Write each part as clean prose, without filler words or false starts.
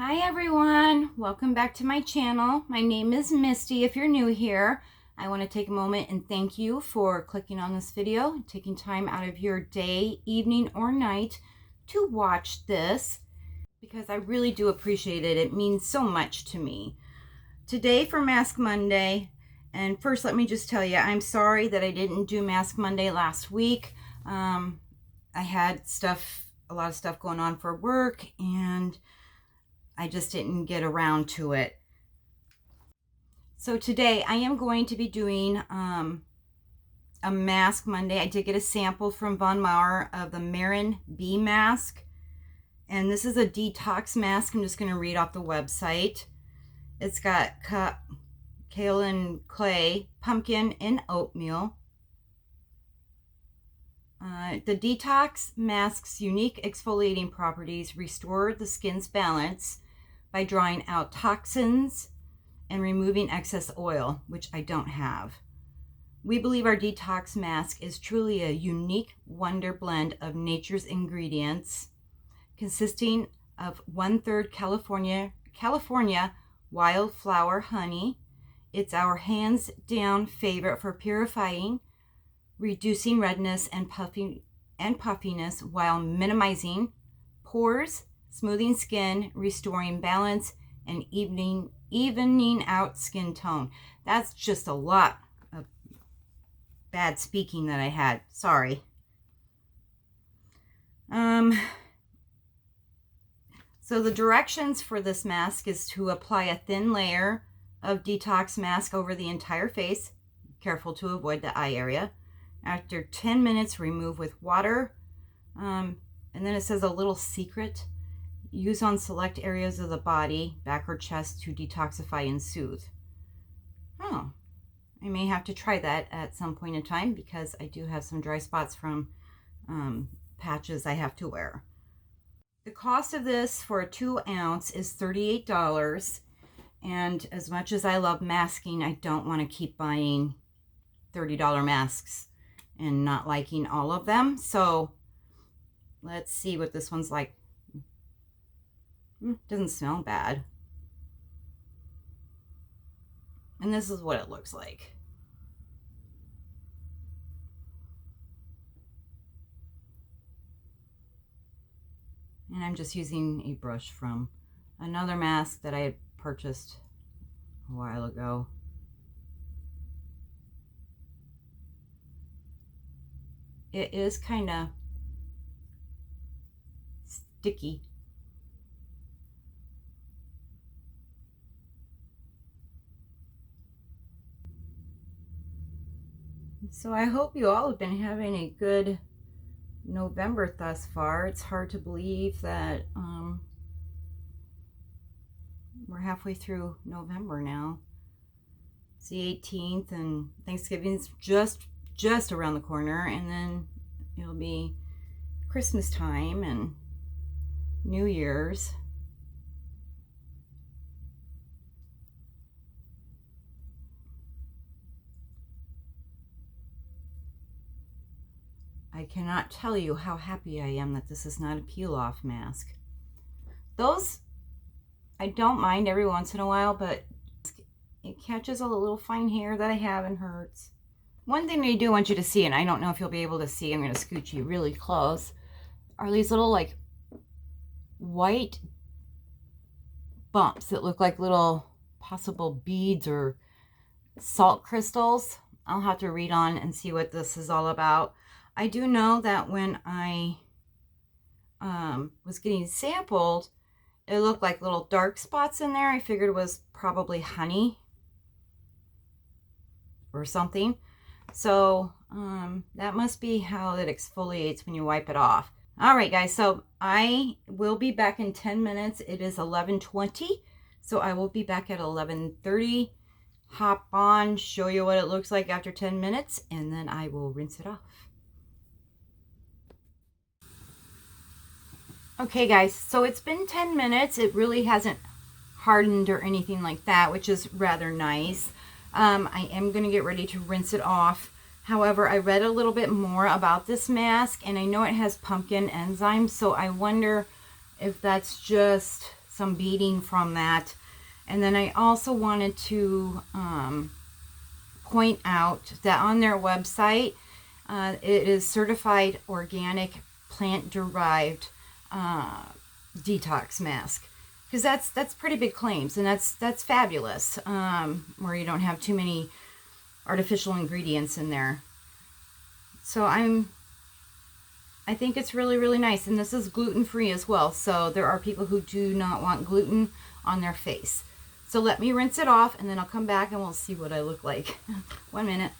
Hi everyone, welcome back to my channel. My name is Misty. If you're new here, I want to take a moment and thank you for clicking on this video, taking time out of your day, evening, or night to watch this because I really do appreciate it. It means so much to me. Today for Mask Monday, and first let me just tell you, I'm sorry that I didn't do Mask Monday last week. I had a lot of stuff going on for work, and I just didn't get around to it. So today I am going to be doing a Mask Monday. I did get a sample from Von Maur of the Marin Bee Masque. And this is a detox mask. I'm just going to read off the website. It's got Kaolin Clay, pumpkin, and oatmeal. The detox mask's unique exfoliating properties restore the skin's balance by drawing out toxins and removing excess oil, which I don't have. We believe our detox mask is truly a unique wonder blend of nature's ingredients, consisting of 1/3 California wildflower honey. It's our hands down favorite for purifying, reducing redness and puffiness while minimizing pores, smoothing skin, restoring balance, and evening out skin tone. That's just a lot of bad speaking that I had. Sorry. So the directions for this mask is to apply a thin layer of detox mask over the entire face. Careful to avoid the eye area. After 10 minutes, remove with water. And then it says a little secret. Use on select areas of the body, back or chest, to detoxify and soothe. Oh, I may have to try that at some point in time because I do have some dry spots from patches I have to wear. The cost of this for a 2 ounce is $38. And as much as I love masking, I don't want to keep buying $30 masks and not liking all of them. So let's see what this one's like. Doesn't smell bad. And this is what it looks like. And I'm just using a brush from another mask that I had purchased a while ago. It is kind of sticky. So I hope you all have been having a good November thus far. It's hard to believe that we're halfway through November now. It's the 18th and Thanksgiving's just around the corner, and then it'll be Christmas time and New Year's. I cannot tell you how happy I am that this is not a peel-off mask. Those I don't mind every once in a while, but it catches all the little fine hair that I have and hurts. One thing I do want you to see, and I don't know if you'll be able to see, I'm going to scoot you really close, are these little like white bumps that look like little possible beads or salt crystals. I'll have to read on and see what this is all about. I do know that when I was getting sampled, it looked like little dark spots in there. I figured it was probably honey or something. So that must be how it exfoliates when you wipe it off. All right, guys, so I will be back in 10 minutes. It is 11:20, so I will be back at 11:30. Hop on, show you what it looks like after 10 minutes, and then I will rinse it off. Okay, guys, so it's been 10 minutes. It really hasn't hardened or anything like that, which is rather nice. I am going to get ready to rinse it off. However, I read a little bit more about this mask, and I know it has pumpkin enzymes, so I wonder if that's just some beading from that. And then I also wanted to point out that on their website, it is certified organic plant-derived detox mask, because that's pretty big claims, and that's fabulous, where you don't have too many artificial ingredients in there. So I think it's really, really nice, and this is gluten-free as well, so there are people who do not want gluten on their face. So let me rinse it off, and then I'll come back and we'll see what I look like. 1 minute.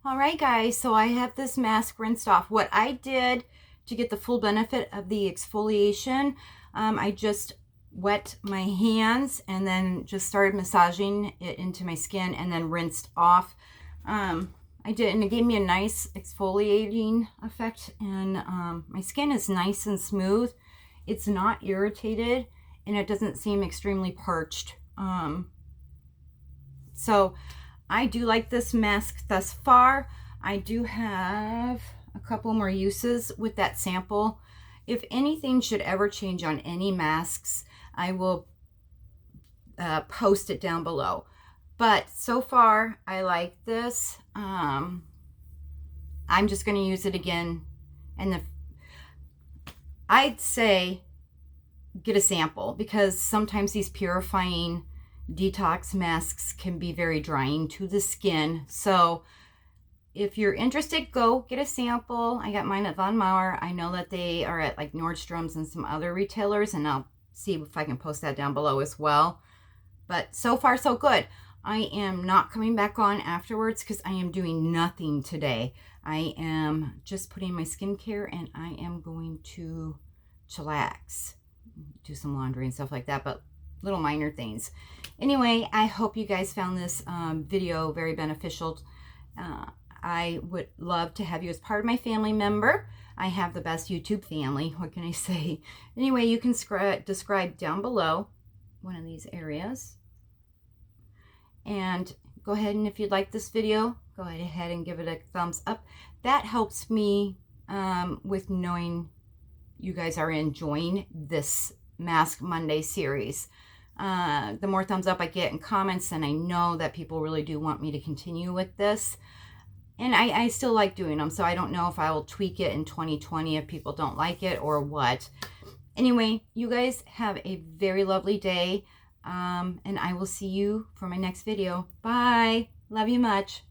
All right, guys, so I have this mask rinsed off. What I did to get the full benefit of the exfoliation, I just wet my hands and then just started massaging it into my skin and then rinsed off. I did, and it gave me a nice exfoliating effect, and my skin is nice and smooth. It's not irritated, and it doesn't seem extremely parched. So I do like this mask thus far. I do have a couple more uses with that sample. If anything should ever change on any masks, I will post it down below. But so far, I like this. I'm just going to use it again. And I'd say get a sample, because sometimes these purifying detox masks can be very drying to the skin. So if you're interested, go get a sample. I got mine at Von Maur. I know that they are at like Nordstrom's and some other retailers, and I'll see if I can post that down below as well. But so far, so good. I am not coming back on afterwards because I am doing nothing today. I am just putting my skincare, and I am going to chillax, do some laundry and stuff like that, but little minor things. Anyway, I hope you guys found this video very beneficial. I would love to have you as part of my family member. I have the best YouTube family. What can I say? Anyway, you can describe down below one of these areas. And go ahead, and if you like this video, go ahead and give it a thumbs up. That helps me with knowing you guys are enjoying this Mask Monday series. The more thumbs up I get and comments, then I know that people really do want me to continue with this. And I still like doing them, so I don't know if I will tweak it in 2020 if people don't like it or what. Anyway, you guys have a very lovely day. And I will see you for my next video. Bye. Love you much.